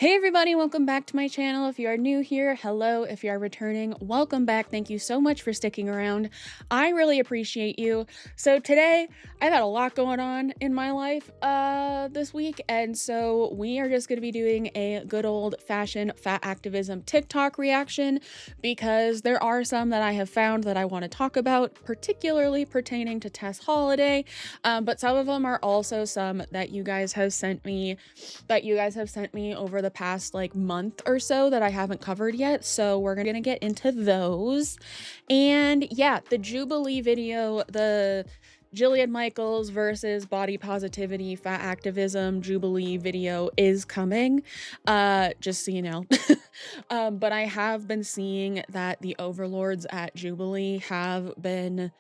Hey everybody, welcome back to my channel. If you are new here, hello. If you are returning, welcome back. Thank you so much for sticking around. I really appreciate you. So today, I've had a lot going on in my life this week, and so we are just going to be doing a good old-fashioned fat activism TikTok reaction because there are some that I have found that I want to talk about, particularly pertaining to Tess Holliday, but some of them are also some that you guys have sent me over the past like month or so that I haven't covered yet, so we're gonna get into those. And yeah, the Jubilee video, the Jillian Michaels versus body positivity fat activism Jubilee video is coming, just so you know. But I have been seeing that the overlords at Jubilee have been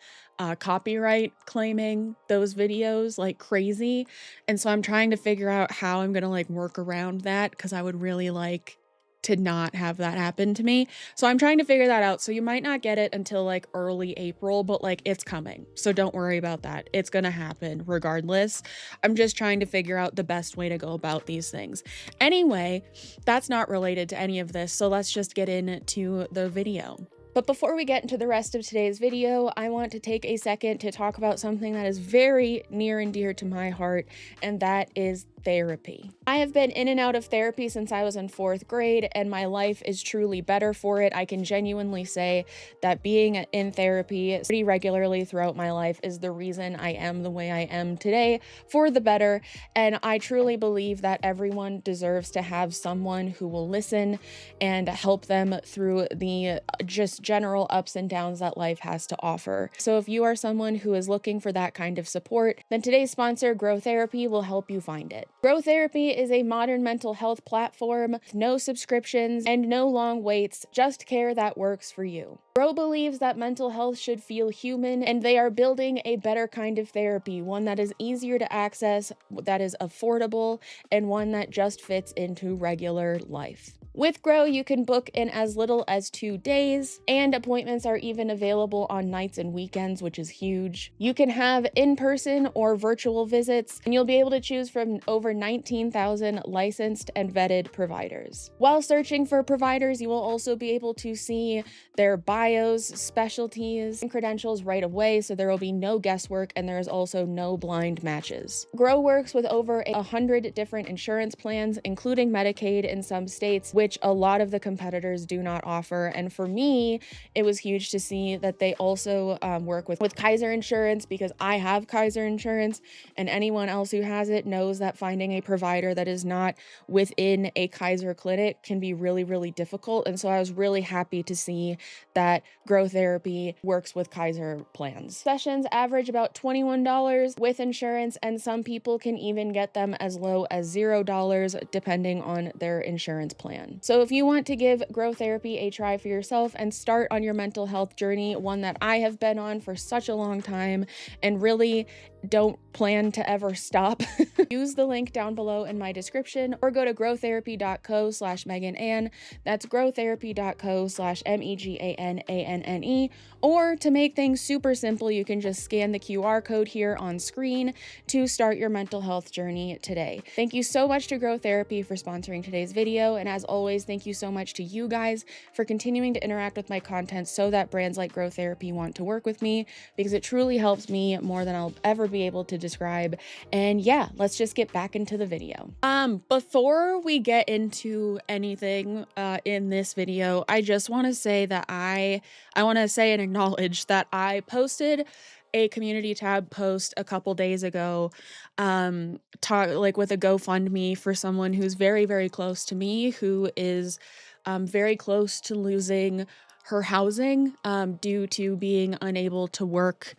copyright claiming those videos like crazy, and so I'm trying to figure out how I'm gonna like work around that because I would really like to not have that happen to me. So I'm trying to figure that out. So you might not get it until like early April, but like it's coming. So don't worry about that. It's gonna happen regardless. I'm just trying to figure out the best way to go about these things. Anyway, that's not related to any of this. So let's just get into the video. But before we get into the rest of today's video, I want to take a second to talk about something that is very near and dear to my heart, and that is therapy. I have been in and out of therapy since I was in 4th grade, and my life is truly better for it. I can genuinely say that being in therapy pretty regularly throughout my life is the reason I am the way I am today, for the better, and I truly believe that everyone deserves to have someone who will listen and help them through the just general ups and downs that life has to offer. So if you are someone who is looking for that kind of support, then today's sponsor, Grow Therapy, will help you find it. Grow Therapy is a modern mental health platform with no subscriptions and no long waits, just care that works for you. Grow believes that mental health should feel human, and they are building a better kind of therapy, one that is easier to access, that is affordable, and one that just fits into regular life. With Grow, you can book in as little as 2 days, and appointments are even available on nights and weekends, which is huge. You can have in-person or virtual visits, and you'll be able to choose from over 19,000 licensed and vetted providers. While searching for providers, you will also be able to see their bios, specialties, and credentials right away, so there will be no guesswork, and there is also no blind matches. Grow works with over 100 different insurance plans, including Medicaid in some states, which a lot of the competitors do not offer. And for me, it was huge to see that they also work with Kaiser Insurance, because I have Kaiser Insurance, and anyone else who has it knows that finding a provider that is not within a Kaiser clinic can be really, really difficult. And so I was really happy to see that Grow Therapy works with Kaiser plans. Sessions average about $21 with insurance, and some people can even get them as low as $0 depending on their insurance plan. So if you want to give Grow Therapy a try for yourself and start on your mental health journey, one that I have been on for such a long time and really don't plan to ever stop, use the link down below in my description or go to growtherapy.co/MeganAnne. That's growtherapy.co/MEGANANNE. Or to make things super simple, you can just scan the QR code here on screen to start your mental health journey today. Thank you so much to Grow Therapy for sponsoring today's video. And as always, thank you so much to you guys for continuing to interact with my content so that brands like Grow Therapy want to work with me, because it truly helps me more than I'll ever be able to describe. And yeah, let's just get back into the video. Before we get into anything in this video, I just want to say that I want to say and acknowledge that I posted a community tab post a couple days ago, with a GoFundMe for someone who's very, very close to me, who is very close to losing her housing due to being unable to work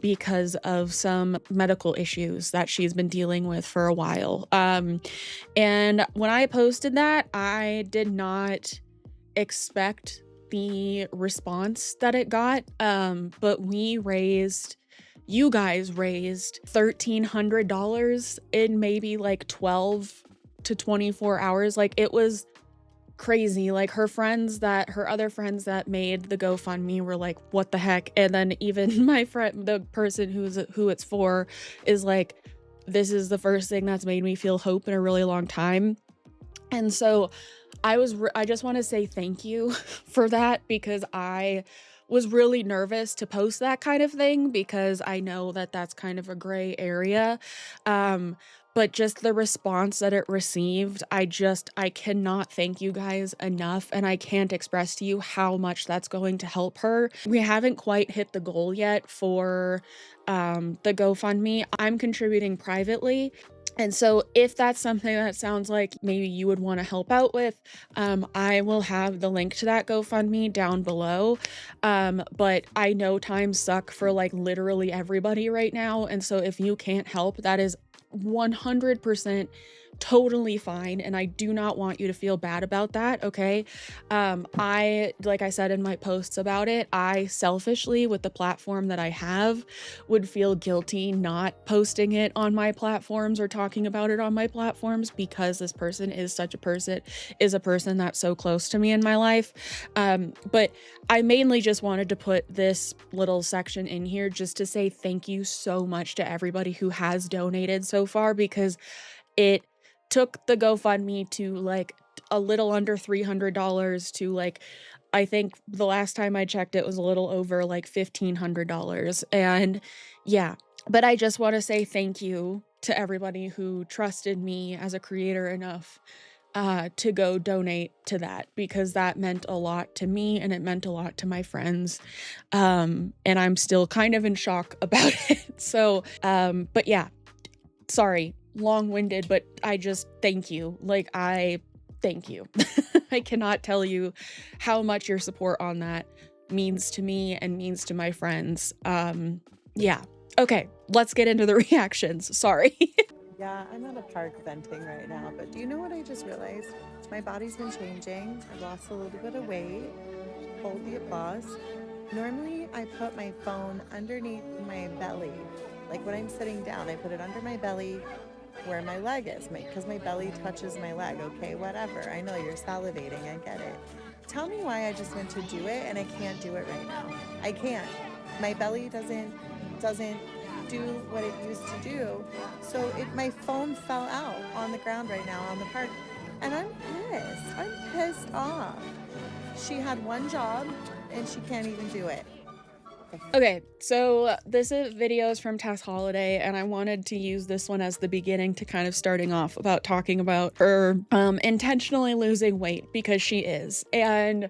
because of some medical issues that she's been dealing with for a while. And when I posted that, I did not expect the response that it got, but you guys raised $1,300 in maybe like 12 to 24 hours. Like, it was crazy. Like, her other friends that made the GoFundMe were like, what the heck? And then even my friend, the person who it's for, is like, this is the first thing that's made me feel hope in a really long time. And so I just want to say thank you for that, because I was really nervous to post that kind of thing because I know that that's kind of a gray area. Um, but just the response that it received, I cannot thank you guys enough, and I can't express to you how much that's going to help her. We haven't quite hit the goal yet for the GoFundMe. I'm contributing privately. And so if that's something that sounds like maybe you would want to help out with, I will have the link to that GoFundMe down below. But I know times suck for like literally everybody right now. And so if you can't help, that is 100% totally fine, and I do not want you to feel bad about that, okay? Like I said in my posts about it, I selfishly, with the platform that I have, would feel guilty not posting it on my platforms or talking about it on my platforms, because this person is a person that's so close to me in my life. But I mainly just wanted to put this little section in here just to say thank you so much to everybody who has donated so far, because it took the GoFundMe to like a little under $300 to like, I think the last time I checked it was a little over like $1,500. And yeah, but I just want to say thank you to everybody who trusted me as a creator enough to go donate to that, because that meant a lot to me and it meant a lot to my friends. And I'm still kind of in shock about it. So, but yeah, sorry, long-winded, but I just thank you. Like, I thank you. I cannot tell you how much your support on that means to me and means to my friends. Yeah. Okay, let's get into the reactions. Sorry. Yeah, I'm at a park venting right now, but do you know what I just realized? My body's been changing. I've lost a little bit of weight. Hold the applause. Normally, I put my phone underneath my belly. Like when I'm sitting down, I put it under my belly where my leg is, because my belly touches my leg. Okay, whatever. I know you're salivating. I get it. Tell me why I just went to do it and I can't do it right now. I can't. My belly doesn't do what it used to do. So my phone fell out on the ground right now on the park. And I'm pissed. I'm pissed off. She had one job and she can't even do it. Okay, so this video is from Tess Holliday, and I wanted to use this one as the beginning to kind of starting off about talking about her intentionally losing weight, because she is. And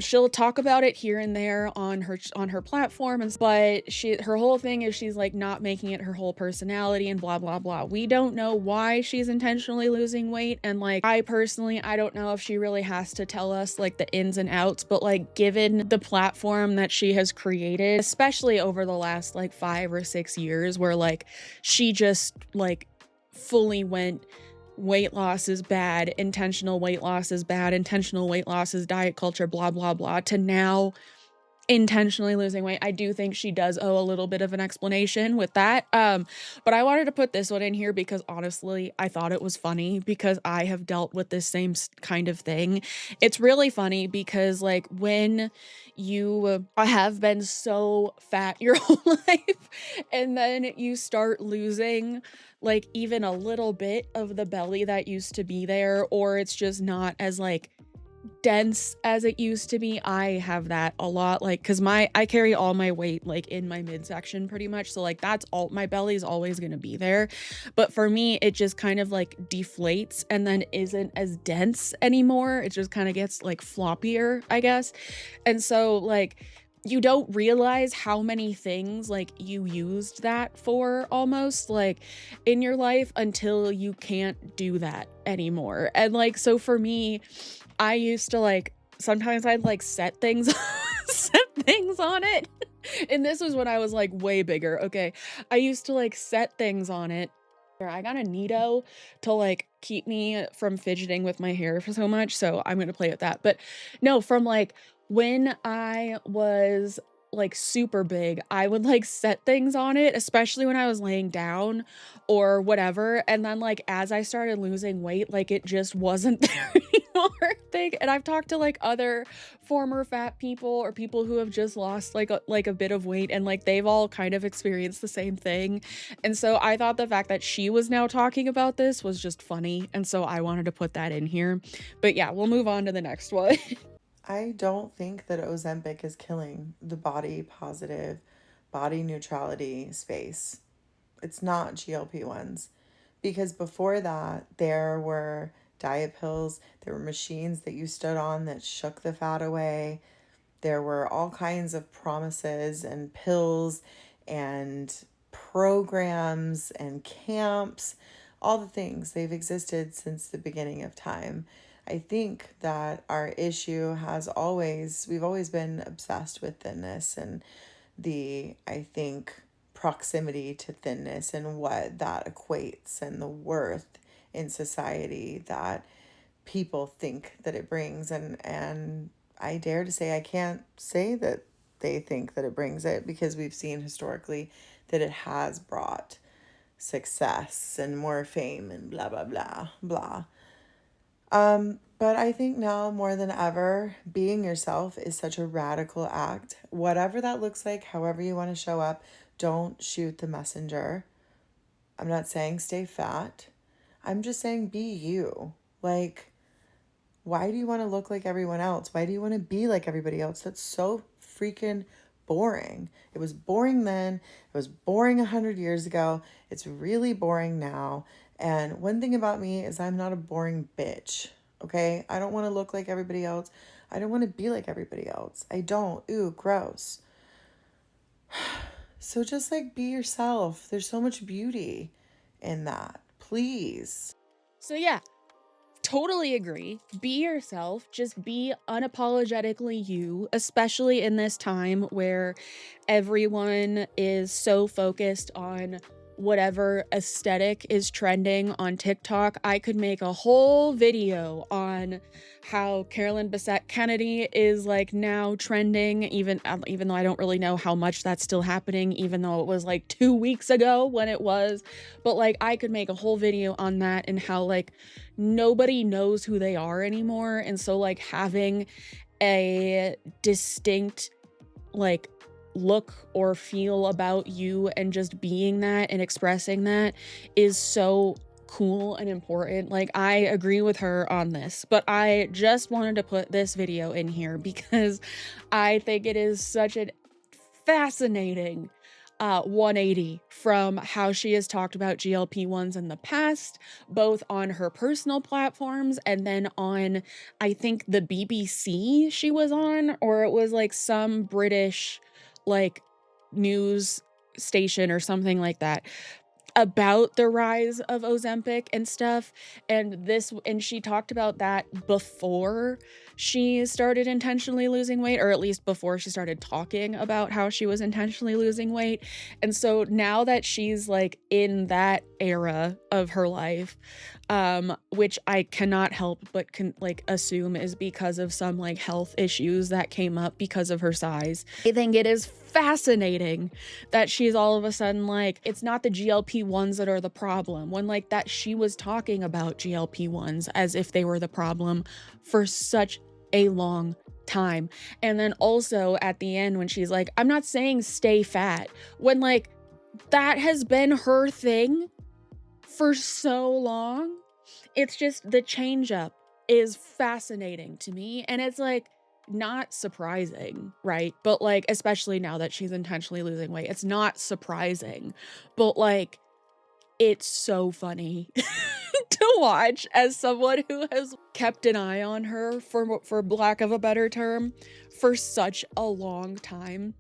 she'll talk about it here and there on her platform, but her whole thing is she's like not making it her whole personality and blah blah blah. We don't know why she's intentionally losing weight, and like I don't know if she really has to tell us like the ins and outs, but like given the platform that she has created, especially over the last like 5 or 6 years, where like she just like fully went weight loss is bad, intentional weight loss is bad, intentional weight loss is diet culture, blah blah blah, to now intentionally losing weight. I do think she does owe a little bit of an explanation with that. But I wanted to put this one in here because honestly, I thought it was funny, because I have dealt with this same kind of thing. It's really funny because like when you have been so fat your whole life and then you start losing like even a little bit of the belly that used to be there, or it's just not as like dense as it used to be. I have that a lot, like because I carry all my weight like in my midsection pretty much, so like that's all, my belly is always going to be there, but for me it just kind of like deflates and then isn't as dense anymore. It just kind of gets like floppier, I guess. And so like you don't realize how many things like you used that for almost like in your life until you can't do that anymore. And like so for me, I used to like sometimes I'd like set things on it. And this was when I was like way bigger. Okay, I used to like set things on it. I got a Neato to like keep me from fidgeting with my hair for so much, so I'm gonna play with that. But no, from like when I was like super big, I would like set things on it, especially when I was laying down or whatever. And then like as I started losing weight, like it just wasn't there more thing. And I've talked to like other former fat people or people who have just lost like a bit of weight, and like they've all kind of experienced the same thing. And so I thought the fact that she was now talking about this was just funny, and so I wanted to put that in here. But yeah, we'll move on to the next one. I don't think that Ozempic is killing the body positive, body neutrality space. It's not GLP-1s. Because before that, there were diet pills, there were machines that you stood on that shook the fat away. There were all kinds of promises and pills and programs and camps, all the things. They've existed since the beginning of time. I think that our issue we've always been obsessed with thinness and I think, proximity to thinness and what that equates and the worth in society that people think that it brings. And I dare to say I can't say that they think that it brings it, because we've seen historically that it has brought success and more fame and blah, blah, blah, blah. But I think now more than ever, being yourself is such a radical act. Whatever that looks like, however you want to show up, don't shoot the messenger. I'm not saying stay fat. I'm just saying be you. Like, why do you want to look like everyone else? Why do you want to be like everybody else? That's so freaking boring. It was boring then. It was boring 100 years ago. It's really boring now. And one thing about me is I'm not a boring bitch. Okay? I don't want to look like everybody else. I don't want to be like everybody else. I don't. Ooh, gross. So just like be yourself. There's so much beauty in that. Please. So yeah, totally agree. Be yourself. Just be unapologetically you, especially in this time where everyone is so focused on whatever aesthetic is trending on TikTok. I could make a whole video on how Carolyn Bessette Kennedy is like now trending, even though I don't really know how much that's still happening, even though it was like 2 weeks ago when it was. But like I could make a whole video on that and how like nobody knows who they are anymore. And so like having a distinct like look or feel about you and just being that and expressing that is so cool and important. Like I agree with her on this, but I just wanted to put this video in here because I think it is such a fascinating 180 from how she has talked about GLP-1s in the past, both on her personal platforms and then on, I think, the BBC she was on, or it was like some British like news station or something like that, about the rise of Ozempic and stuff. And she talked about that before she started intentionally losing weight, or at least before she started talking about how she was intentionally losing weight. And so now that she's like in that era of her life, which I cannot help but assume is because of some like health issues that came up because of her size, I think it is fascinating that she's all of a sudden like, it's not the GLP-1s that are the problem, when like that she was talking about GLP-1s as if they were the problem for such a long time. And then also at the end when she's like, I'm not saying stay fat, when like that has been her thing for so long. It's just the change up is fascinating to me, and it's like not surprising, right? But like especially now that she's intentionally losing weight, it's not surprising, but like it's so funny to watch as someone who has kept an eye on her, for lack of a better term, for such a long time.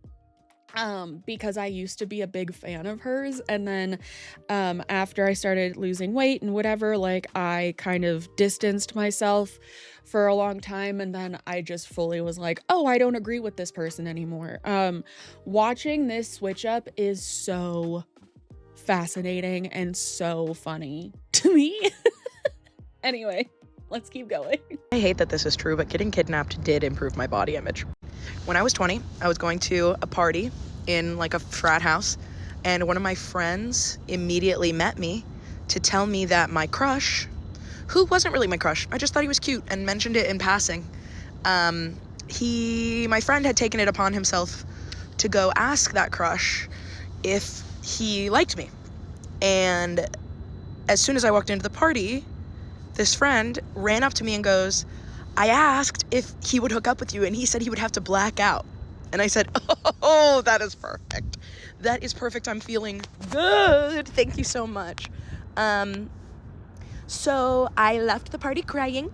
Because I used to be a big fan of hers, and then after I started losing weight and whatever, like I kind of distanced myself for a long time, and then I just fully was like, oh, I don't agree with this person anymore. Watching this switch up is so fascinating and so funny to me. Anyway, let's keep going. I hate that this is true, but getting kidnapped did improve my body image. When I was 20, I was going to a party in like a frat house, and one of my friends immediately met me to tell me that my crush, who wasn't really my crush. I just thought he was cute and mentioned it in passing. My friend had taken it upon himself to go ask that crush if he liked me. And as soon as I walked into the party, this friend ran up to me and goes, I asked if he would hook up with you, and he said he would have to black out. And I said, oh, that is perfect. That is perfect. I'm feeling good. Thank you so much. So I left the party crying.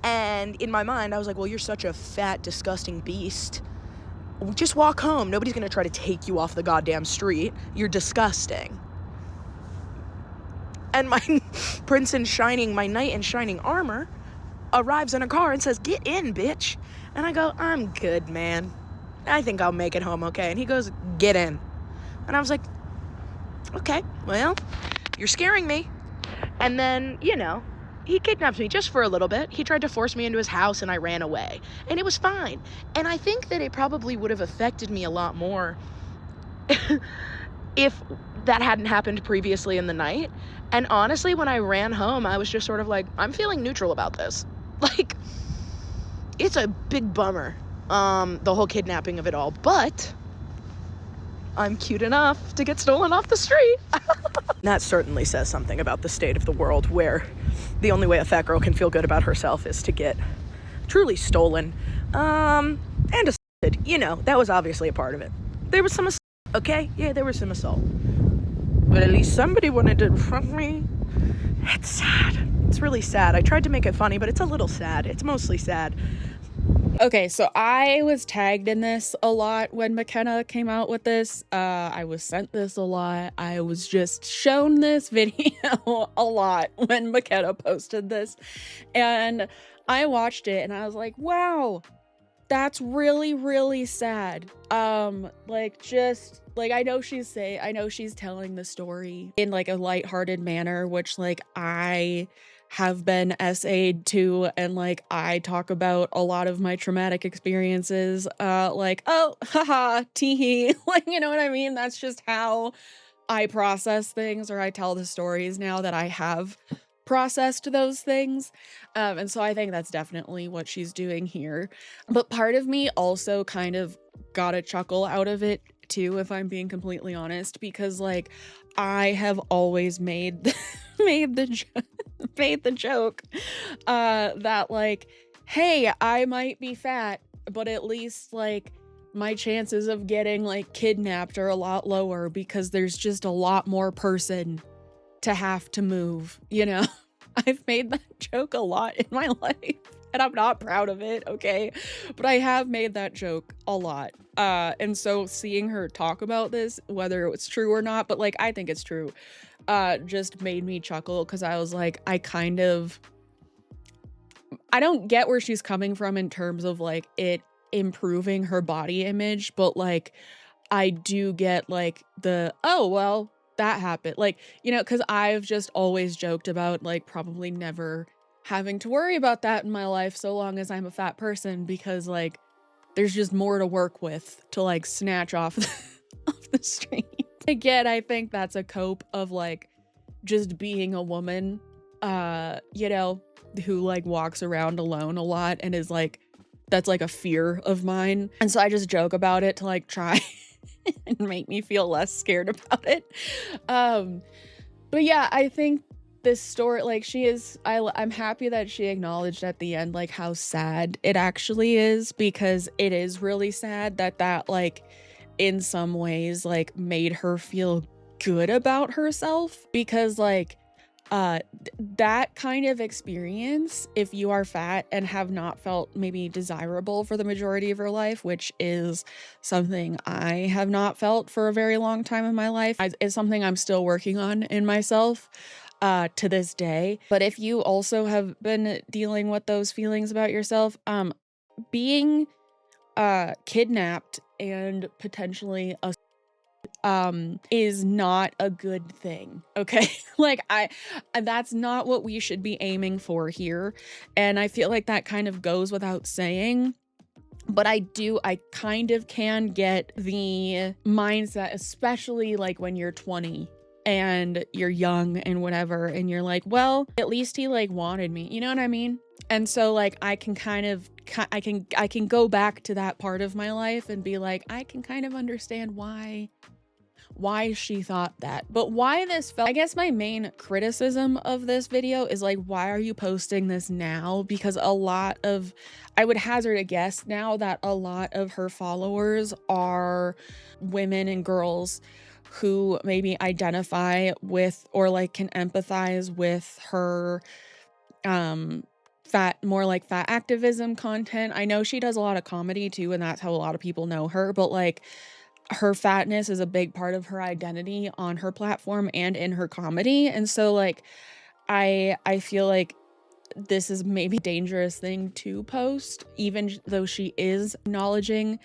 And in my mind, I was like, well, you're such a fat, disgusting beast. Just walk home. Nobody's going to try to take you off the goddamn street. You're disgusting. And my my knight in shining armor arrives in a car and says, get in, bitch. And I go, I'm good, man. I think I'll make it home okay. And he goes, get in. And I was like, okay, well, you're scaring me. And then, he kidnapped me just for a little bit. He tried to force me into his house and I ran away. And it was fine. And I think that it probably would have affected me a lot more if that hadn't happened previously in the night. And honestly, when I ran home, I was just sort of like, I'm feeling neutral about this. Like, it's a big bummer, the whole kidnapping of it all. But I'm cute enough to get stolen off the street. That certainly says something about the state of the world, where the only way a fat girl can feel good about herself is to get truly stolen, and assaulted. That was obviously a part of it. There was some assault, okay? Yeah, there was some assault. But at least somebody wanted to front me. It's sad. It's really sad. I tried to make it funny, but it's a little sad. It's mostly sad. Okay, so I was tagged in this a lot when McKenna came out with this. I was sent this a lot. I was just shown this video a lot when McKenna posted this. And I watched it and I was like, wow, that's really, really sad. I know she's telling the story in like a lighthearted manner, which like I have been essayed to, and like I talk about a lot of my traumatic experiences, like, oh, haha, teehee, like, you know what I mean? That's just how I process things, or I tell the stories now that I have processed those things. And so I think that's definitely what she's doing here. But part of me also kind of got a chuckle out of it too, if I'm being completely honest, because like I have always made the joke that like, hey, I might be fat, but at least like my chances of getting like kidnapped are a lot lower because there's just a lot more person to have to move, I've made that joke a lot in my life and I'm not proud of it, okay? But I have made that joke a lot. And so seeing her talk about this, whether it's true or not, but like I think it's true, just made me chuckle, because I was like, I don't get where she's coming from in terms of like it improving her body image, but like I do get like oh well, that happened, like, because I've just always joked about like probably never having to worry about that in my life so long as I'm a fat person, because like there's just more to work with to like snatch off off the street. Again, I think that's a cope of like just being a woman, who like walks around alone a lot and is like, that's like a fear of mine. And so I just joke about it to like try and make me feel less scared about it. But yeah, I think this story, like I'm happy that she acknowledged at the end like how sad it actually is, because it is really sad that like in some ways like made her feel good about herself, because like that kind of experience, if you are fat and have not felt maybe desirable for the majority of your life, which is something I have not felt for a very long time in my life, is something I'm still working on in myself to this day. But if you also have been dealing with those feelings about yourself, being kidnapped and potentially is not a good thing, okay? Like that's not what we should be aiming for here, and I feel like that kind of goes without saying. But I kind of can get the mindset, especially like when you're 20 and you're young and whatever, and you're like, well, at least he like wanted me, you know what I mean? And so like I can kind of I can go back to that part of my life and be like, I can kind of understand why she thought that. But why this felt, I guess my main criticism of this video is like, why are you posting this now? Because I would hazard a guess now that a lot of her followers are women and girls who maybe identify with or like can empathize with her more like fat activism content. I know she does a lot of comedy too, and that's how a lot of people know her, but like her fatness is a big part of her identity on her platform and in her comedy. And so like I feel like this is maybe a dangerous thing to post, even though she is acknowledging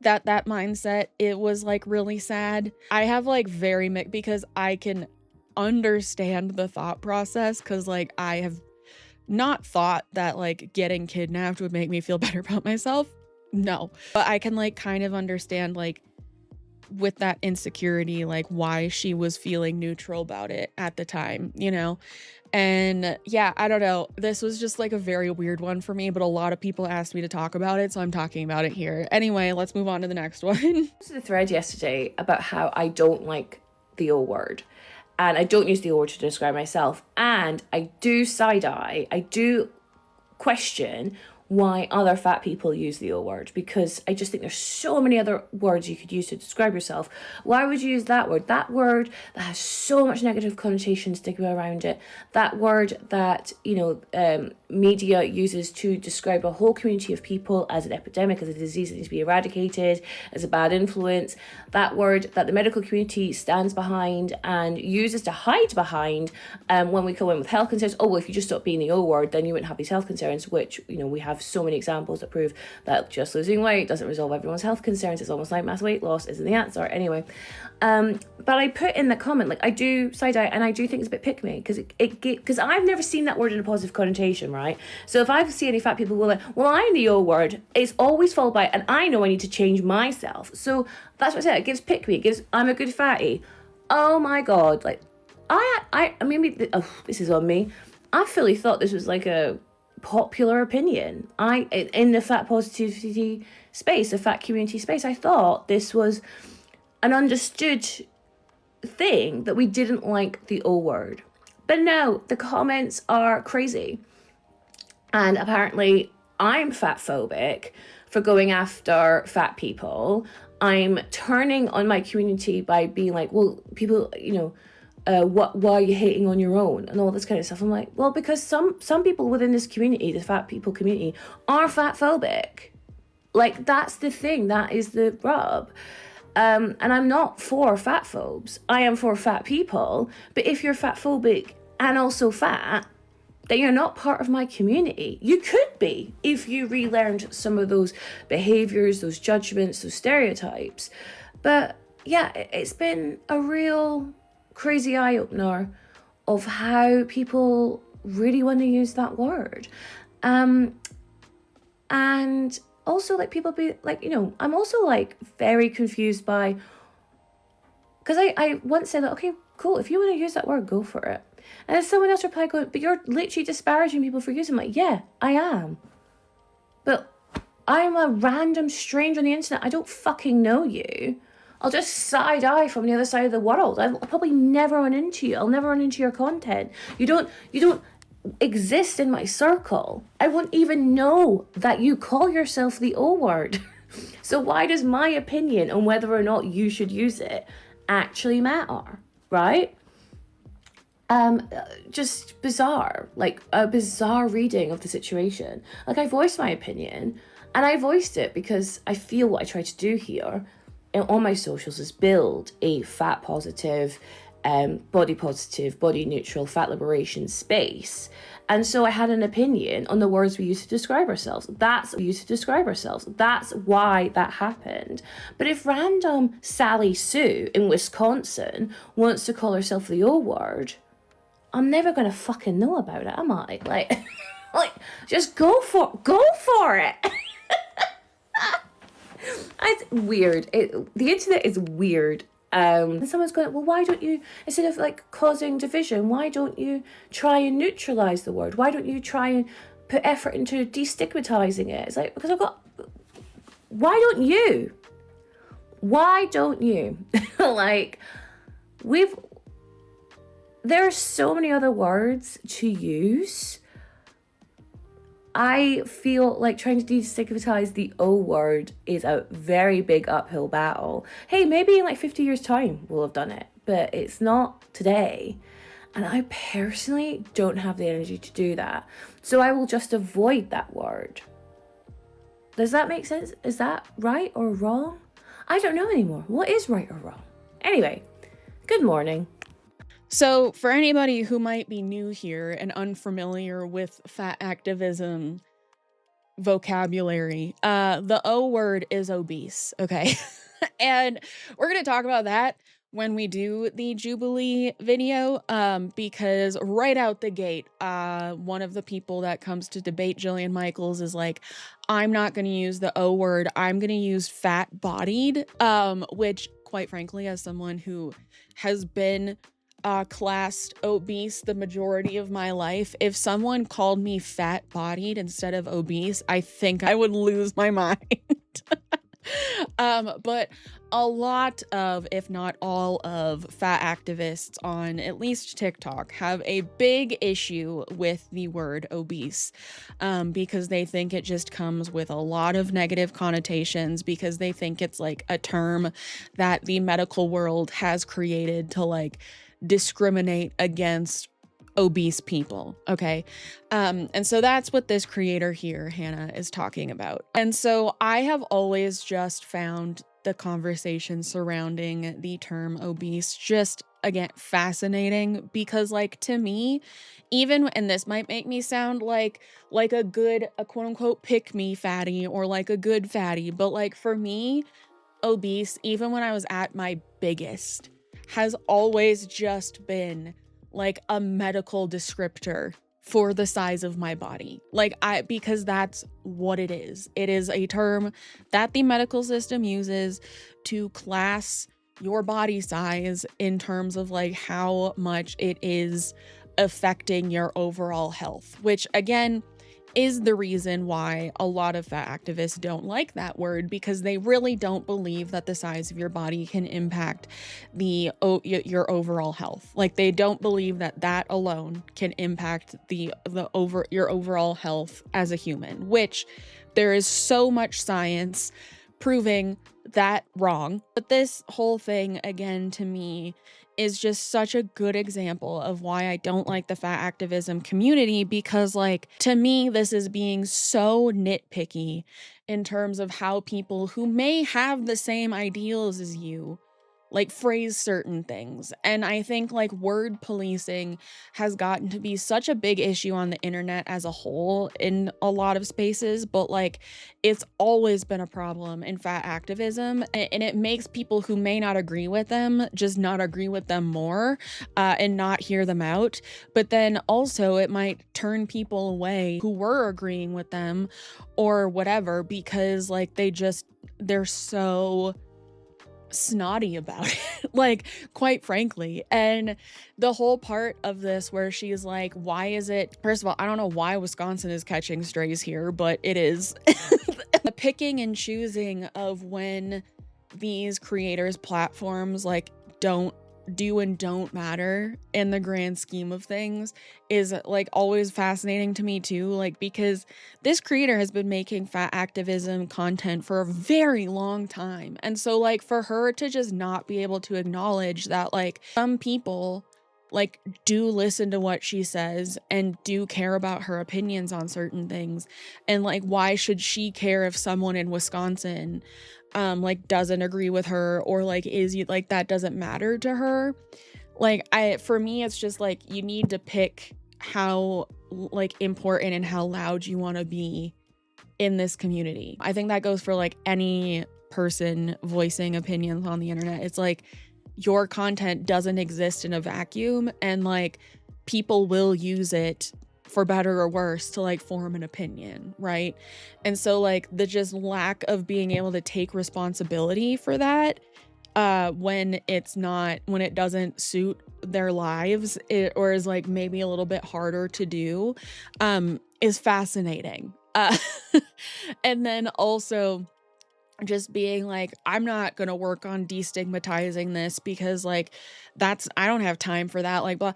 that mindset. It was like really sad. I have like very mixed, because I can understand the thought process, because like I have not thought that like getting kidnapped would make me feel better about myself. No, but I can like kind of understand like with that insecurity, like why she was feeling neutral about it at the time, you know? And yeah, I don't know. This was just like a very weird one for me, but a lot of people asked me to talk about it, so I'm talking about it here. Anyway, let's move on to the next one. To the thread yesterday about how I don't like the O word. And I don't use the O word to describe myself. And I do side-eye, I do question why other fat people use the O word, because I just think there's so many other words you could use to describe yourself. Why would you use that word? That word that has so much negative connotation stigma around it. That word that, you know, media uses to describe a whole community of people as an epidemic, as a disease that needs to be eradicated, as a bad influence. That word that the medical community stands behind and uses to hide behind when we come in with health concerns. Oh, well, if you just stop being the O word, then you wouldn't have these health concerns, which, you know, we have so many examples that prove that just losing weight doesn't resolve everyone's health concerns. It's almost like mass weight loss isn't the answer. Anyway, but I put in the comment, like, I do side-eye, and I do think it's a bit pick-me, because I've never seen that word in a positive connotation, right? So if I see any fat people who are like, well, I'm the O word, it's always followed by, and I know I need to change myself. So that's what I said. It gives pick-me. It gives, I'm a good fatty. Oh my God. Like, I maybe, this is on me. I fully thought this was like a popular opinion. In the fat positivity space, the fat community space, I thought this was an understood thing that we didn't like the O word. But no, the comments are crazy. And apparently I'm fat phobic for going after fat people. I'm turning on my community by being like, well, people, you know, why are you hating on your own and all this kind of stuff. I'm like, well, because some people within this community, the fat people community, are fat phobic. Like, that's the thing, that is the rub. And I'm not for fat phobes. I am for fat people. But if you're fat phobic and also fat, then you're not part of my community. You could be if you relearned some of those behaviors, those judgments, those stereotypes. But yeah, it's been a real crazy eye-opener of how people really want to use that word. And also, like, people be like, you know, I'm also like very confused by, because I once said, okay, cool, if you want to use that word, go for it. And then someone else replied, going, but you're literally disparaging people for using it. I'm like, yeah, I am. But I'm a random stranger on the internet. I don't fucking know you. I'll just side-eye from the other side of the world. I'll probably never run into you. I'll never run into your content. You don't exist in my circle. I won't even know that you call yourself the O word. So why does my opinion on whether or not you should use it actually matter, right? Just bizarre, like a bizarre reading of the situation. Like, I voiced my opinion, and I voiced it because I feel what I try to do here on my socials is build a fat positive, body positive, body neutral, fat liberation space. And so I had an opinion on the words we use to describe ourselves. That's why that happened. But if random Sally Sue in Wisconsin wants to call herself the O word, I'm never gonna fucking know about it, am I? Like, just go for it. It's weird. The internet is weird. And someone's going, well, why don't you, instead of like causing division, why don't you try and neutralize the word? Why don't you try and put effort into destigmatizing it? It's like, because why don't you? Like, there are so many other words to use. I feel like trying to destigmatize the O word is a very big uphill battle. Hey, maybe in like 50 years' time we'll have done it, but it's not today. And I personally don't have the energy to do that. So I will just avoid that word. Does that make sense? Is that right or wrong? I don't know anymore. What is right or wrong? Anyway, good morning. So for anybody who might be new here and unfamiliar with fat activism vocabulary, the O word is obese, okay? And we're going to talk about that when we do the Jubilee video, because right out the gate, one of the people that comes to debate Jillian Michaels is like, I'm not going to use the O word, I'm going to use fat-bodied, which, quite frankly, as someone who has been classed obese the majority of my life, if someone called me fat-bodied instead of obese, I think I would lose my mind. But a lot of, if not all of, fat activists on at least TikTok have a big issue with the word obese, because they think it just comes with a lot of negative connotations, because they think it's like a term that the medical world has created to like discriminate against obese people, okay? And so that's what this creator here, Hannah, is talking about. And so I have always just found the conversation surrounding the term obese just, again, fascinating, because like, to me, even, and this might make me sound like a quote unquote pick me fatty, or like a good fatty, but like for me, obese, even when I was at my biggest, has always just been like a medical descriptor for the size of my body. Because that's what it is. It is a term that the medical system uses to class your body size in terms of like how much it is affecting your overall health, which again is the reason why a lot of fat activists don't like that word, because they really don't believe that the size of your body can impact your overall health. Like, they don't believe that alone can impact your overall health as a human, which there is so much science proving that wrong. But this whole thing, again, to me, is just such a good example of why I don't like the fat activism community, because like, to me, this is being so nitpicky in terms of how people who may have the same ideals as you like phrase certain things. And I think like word policing has gotten to be such a big issue on the internet as a whole in a lot of spaces, but like, it's always been a problem in fat activism, and it makes people who may not agree with them just not agree with them more, and not hear them out. But then also it might turn people away who were agreeing with them or whatever, because like they're so snotty about it, like, quite frankly. And the whole part of this where she's like, why is it, first of all, I don't know why Wisconsin is catching strays here, but it is. The picking and choosing of when these creators' platforms like don't matter in the grand scheme of things is like always fascinating to me too, like, because this creator has been making fat activism content for a very long time, and so like, for her to just not be able to acknowledge that like some people like do listen to what she says and do care about her opinions on certain things, and like, why should she care if someone in Wisconsin like doesn't agree with her, or like like that doesn't matter to her. Like, for me, it's just like, you need to pick how like important and how loud you want to be in this community. I think that goes for like any person voicing opinions on the internet. It's like, your content doesn't exist in a vacuum, and like, people will use it for better or worse to like form an opinion, right? And so like, the just lack of being able to take responsibility for that when it doesn't suit their lives, or is like maybe a little bit harder to do, is fascinating. And then also just being like, I'm not gonna work on destigmatizing this because like I don't have time for that. Like, blah.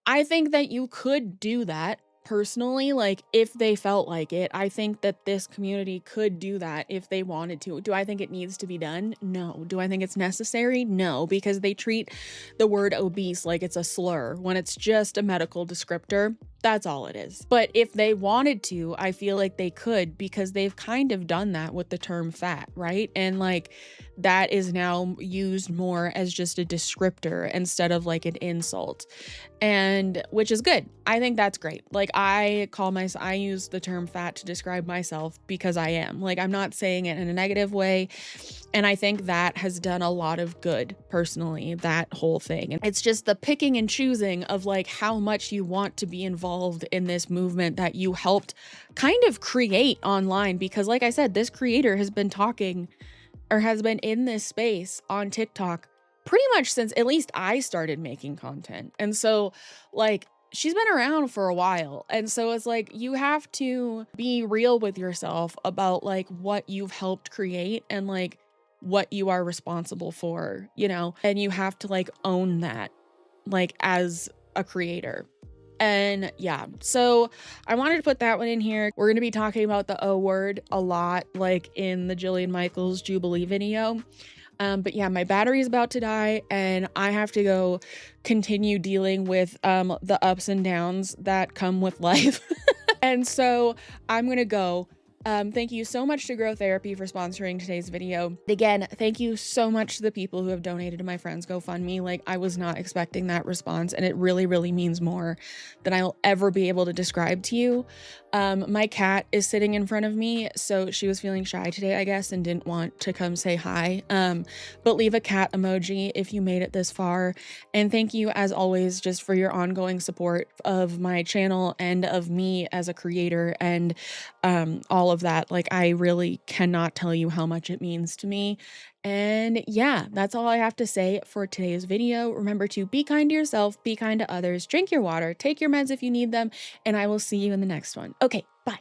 I think that you could do that personally, like if they felt like it. I think that this community could do that if they wanted to. Do I think it needs to be done? No. Do I think it's necessary? No, because they treat the word obese like it's a slur when it's just a medical descriptor. That's all it is. But if they wanted to, I feel like they could, because they've kind of done that with the term fat, right? And like that is now used more as just a descriptor instead of like an insult. And which is good. I think that's great. Like I use the term fat to describe myself because I am. Like I'm not saying it in a negative way. And I think that has done a lot of good personally, that whole thing. And it's just the picking and choosing of like how much you want to be involved in this movement that you helped kind of create online. Because like I said, this creator has been talking or has been in this space on TikTok pretty much since at least I started making content. And so like she's been around for a while. And so it's like you have to be real with yourself about like what you've helped create and like what you are responsible for, you know, and you have to like own that like as a creator. And yeah, so I wanted to put that one in here. We're going to be talking about the O word a lot, like in the Jillian Michaels Jubilee video. But yeah, my battery is about to die and I have to go continue dealing with the ups and downs that come with life. And so I'm going to go. Thank you so much to Grow Therapy for sponsoring today's video. Again, thank you so much to the people who have donated to my friend's GoFundMe. Like I was not expecting that response and it really, really means more than I'll ever be able to describe to you. My cat is sitting in front of me, so she was feeling shy today, I guess, and didn't want to come say hi. But leave a cat emoji if you made it this far. And thank you as always just for your ongoing support of my channel and of me as a creator and all of that. Like I really cannot tell you how much it means to me. And yeah, that's all I have to say for today's video. Remember to be kind to yourself, be kind to others, drink your water, take your meds if you need them, and I will see you in the next one. Okay, bye.